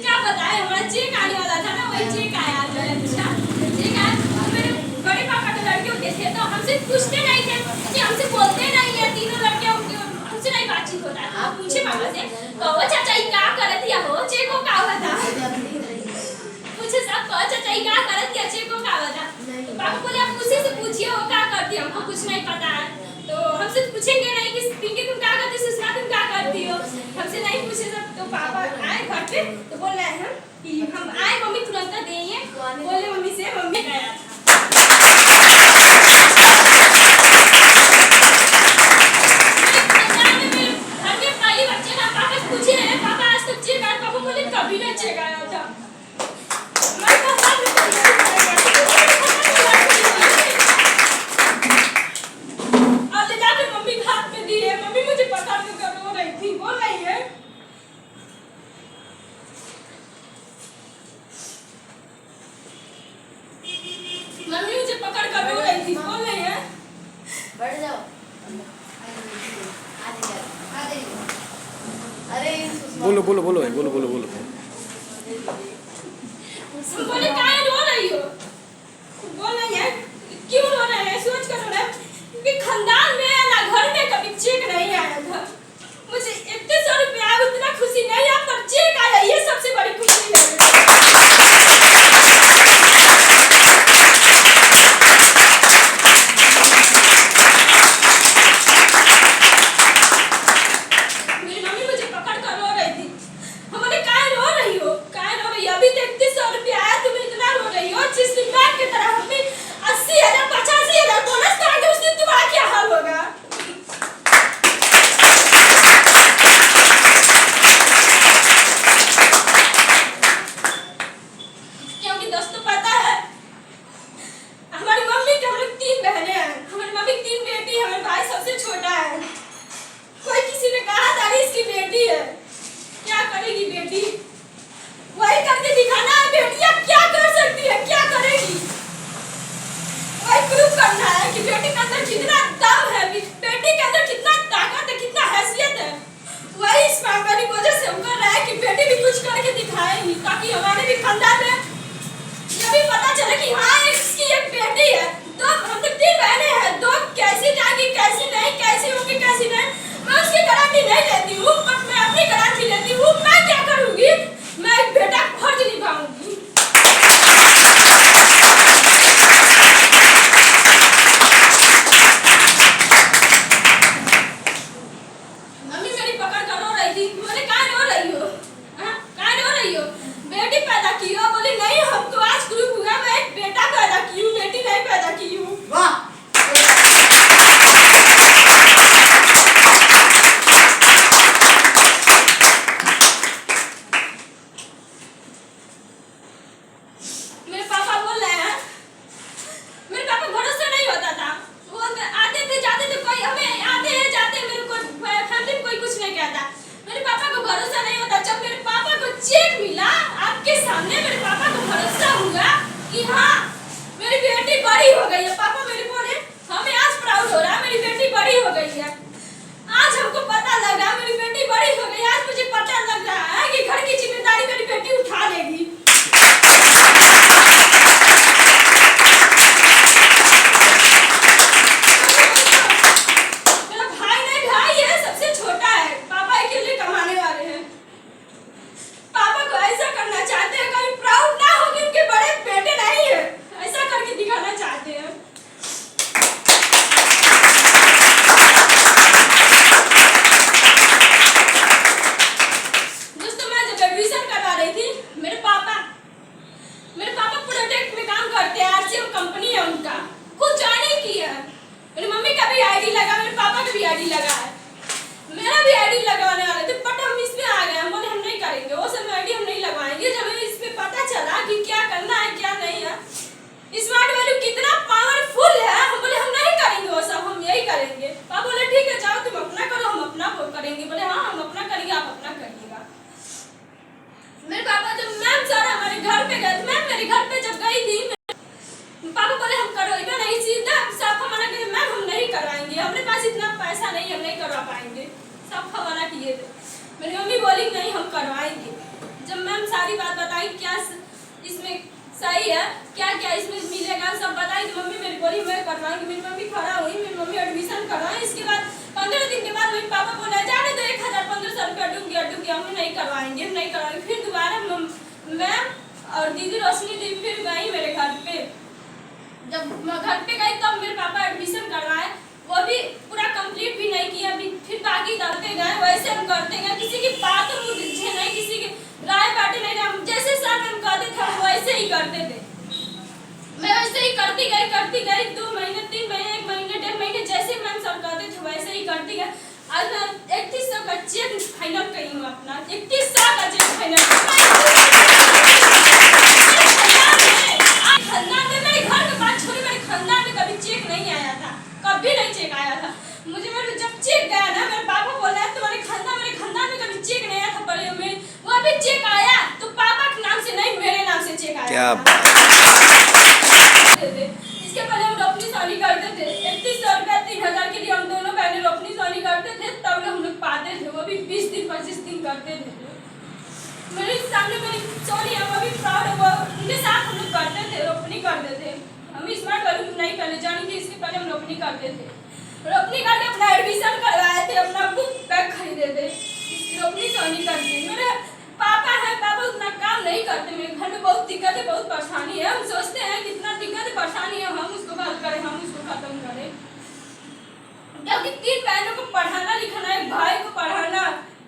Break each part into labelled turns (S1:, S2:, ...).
S1: क्या बताए, हमारा चेक आने वाला था ना, वही चेक आया। अच्छा चेक आया, मेरे बड़े पापा के लड़के होते थे तो हमसे पूछते नहीं थे कि हमसे बोलते नहीं है, तीनों लड़के हमसे नहीं बातचीत होता है। आप पूछे पापा से, कहो चाचा ये क्या करत दिया हो, चेक को का हुआ था, पूछे सब कहो चाचा ये क्या करत दिया, चेक को का हुआ था। तो पापा बोले आप उसी से पूछिए वो क्या करती है, हमको कुछ नहीं पता है। तो हमसे पूछेंगे नहीं कि पिंकी तुम क्या करती, सुषमा तुम क्या करती हो, हमसे नहीं पूछे सब। तो पापा आए घर पे तो बोल रहे हैं कि हम आए, मम्मी तुरंत देंगे, बोले मम्मी से, मम्मी गया था। घर के पहले बच्चे ना पापा से पूछे रहे, पापा आज तक चेक आया, पापा बोले कभी नहीं चेक आया था। मम्मी मुझे पकड़ कर रो रही थी, बोल रही है
S2: बढ़ जाओ। अरे
S3: बोलो बोलो बोलो बोलो बोलो बोलो
S1: बोले काहे रो रही हो, बोल रही है क्यों रो रहे हैं, सोच कर रो रहे हैं क्योंकि खानदान में ना घर में कभी चेक नहीं आया था। मुझे इतने 100 रुपया आया, उतना खुशी नहीं है, पर चेक आया ये सबसे बड़ी खुशी है। वही करके दिखाना है, बेटियां क्या कर सकती है, क्या करेगी, वही प्रूव करना है कि बेटी के अंदर कितना दम है, बेटी के अंदर कितना ताकत है, कितना हैसियत है। वही इस मामले की वजह से हम कर रहे हैं कि बेटी भी कुछ करके दिखाएगी, ताकि हमारे भी खानदान में ये भी पता चले कि हाँ इसकी एक बेटी है। तो हम तो 3 बहनें हैं, 2 कैसी जाएगी, कैसी नहीं, कैसी होगी, कैसी नहीं, मैं उसकी गारंटी नहीं लेती हूँ, पर मैं अपनी गारंटी लेती हूँ। मैं क्या करूँगी, मैं एक बेटा फर्ज निभाऊंगी। मम्मी मेरी पकड़ कर रो रही थी, बोले कहाँ रो रही हो, कहाँ रो रही हो, बेटी पैदा की हो, बोली नहीं हमको आज ग्रुप हुआ, मैं एक बेटा पैदा की हूँ, बेटी नहीं पैदा की हूँ।
S2: वाह आईडी लगा है, मेरा भी आईडी लगवाने वाले थे बट हम इसमें आ गए, हम बोले हम नहीं करेंगे वो सब आईडी हम नहीं लगवाएंगे। जब हमें इस पे पता चला कि क्या करना है क्या नहीं है, स्मार्ट वैल्यू कितना पावरफुल है, हम बोले हम नहीं करेंगे वो सब, हम यही करेंगे। पापा बोले ठीक है जाओ तुम अपना करो, हम अपना करेंगे। बोले हाँ हम अपना करेंगे आप अपना करिएगा। मेरे पापा जब मैम सर हमारे घर पे गए, मैम मेरे घर पे जब गई थी पापा बोले हम करोगे नहीं, सीधा साफ मना करे मैम हम नहीं करवाएंगे, हमारे पास इतना पैसा नहीं हम नहीं करवा पाएंगे, साफ मना सही है, क्या क्या इसमें मिलेगा सब बताई। तो मम्मी मेरी बोली मैं करवाऊंगी, मेरी मम्मी खड़ा हुई, मेरी मम्मी एडमिशन करवाई। इसके बाद 15 दिन के बाद मेरे पापा बोला जाने दो 1500 रुपया डूब गया, हम नहीं करवाएंगे। फिर दोबारा मैं और दीदी रोशनी दी फिर गई मेरे घर पे। जब मैं घर पे गई तब मेरे पापा एडमिशन करवाए, वो भी पूरा कंप्लीट भी नहीं किया। फिर बाकी करते गए, वैसे हम करते गए, किसी की बात मुझे नहीं, किसी की राय बाटे नहीं, हम जैसे सर हम कहते थे हम वैसे ही करते थे। मैं वैसे ही करती गई 2 महीने 3 महीने 1 महीने 1.5 महीने जैसे मैम सर कहते थे वैसे ही करती गई। आज मैं 3100 का चेक फाइनल करी हूँ अपना, 3100 का चेक फाइनल। खानदान में मेरे घर के बात छोड़ी, मेरे खानदान में कभी चेक नहीं आया था, कभी नहीं चेक आया था मुझे। मेरे जब चेक गया ना, मेरे पापा बोल रहे तुम्हारे खानदान में कभी चेक नहीं आया था, पर वो अभी चेक आया तो पापा के नाम से नहीं मेरे नाम से चेक आया।
S3: क्या
S2: इसके पहले हम रोपनी सोनी करते थे, 3100 रुपया 3000 के लिए हम दोनों बहनें रोपनी सोनी करते थे, तब हम लोग पाते थे, वो भी 20 दिन 25 दिन करते थे। मेरे सामने मेरी सोनी है, वो भी प्राउड है, वो उनके साथ हम लोग करते थे, रोपनी करते थे। हम स्मार्ट वालों नहीं पहले जानी थी, इसके पहले हम रोपनी करते थे। रोपनी करके अपना एडमिशन करवाए थे, अपना बुक बैग खरीदे थे, रोपनी सोनी करके। मेरे पापा है, पापा उतना काम नहीं करते, मेरे घर में बहुत दिक्कत है, बहुत परेशानी है। हम सोचते हैं कितना दिक्कत है परेशानी है, हम उसको हल करें, हम उसको खत्म करें। क्योंकि 3 बहनों को पढ़ाना लिखाना, एक भाई को पढ़ाना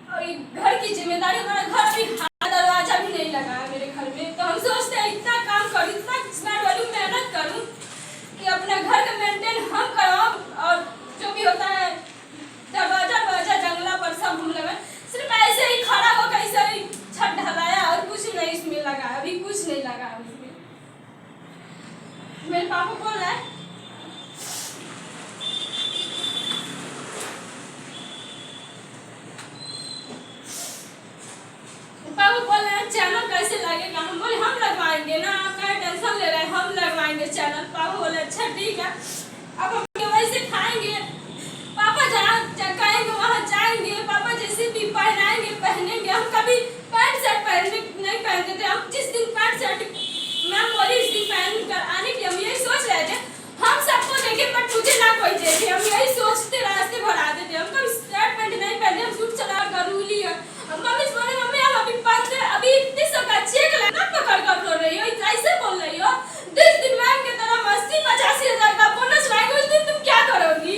S2: और घर की जिम्मेदारी, हमारा घर भी दरवाजा भी नहीं लगा है मेरे घर में। तो हम सोचते हैं इतना काम करूँ, इतना स्मार्ट वाली मेहनत करूँ कि अपने घर का मेंटेन हम कराऊँ, और जो भी होता है दरवाजा जंगला पर सब हम लगाए। सिर्फ ऐसे ही खड़ा हो कैसे ही छत ढलाया और कुछ नहीं इसमें लगा, अभी कुछ नहीं लगा उसमें। मेरे पापा बोल रहे हैं चैनल कैसे लगेगा, हम बोले हम लगवाएंगे ना, आप क्या टेंशन ले रहे हैं, हम लगवाएंगे चैनल। पापा बोले अच्छा ठीक है, अब हम वैसे खाएंगे, पापा जहाँ कहेंगे वहाँ जाएंगे, पापा जैसे भी पहनेंगे। हम कभी पैंट शर्ट नहीं पहनते थे, हम जिस दिन पैंट शर्ट मैम बोली उस दिन पहन कर आने की हम यही सोच रहे थे, हम सबको देखे पर तुझे ना कोई देखे, हम यही सोचते रास्ते भर आते थे। हम कभी शर्ट पैंट नहीं पहने, हम सूट चला कर रूली है। मम्मी बोले मम्मी हम अभी 3100 का चेक लेना पकड़ कर रो रही हो, ऐसे बोल रही हो। 10 दिन मैम की तरह 80-85 हजार का बोनस आएगा, उस दिन तुम क्या करोगी?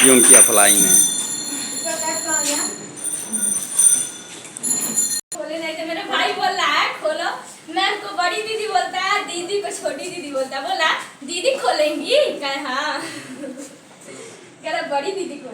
S3: यूं किया फलाई ने।
S2: खोले नहीं थे, मेरा भाई बोल रहा है खोलो। मैम को बड़ी दीदी बोलता है, दीदी को छोटी दीदी बोलता है। बोला दीदी खोलेंगी, कहे हाँ। कह रहा बड़ी दीदी को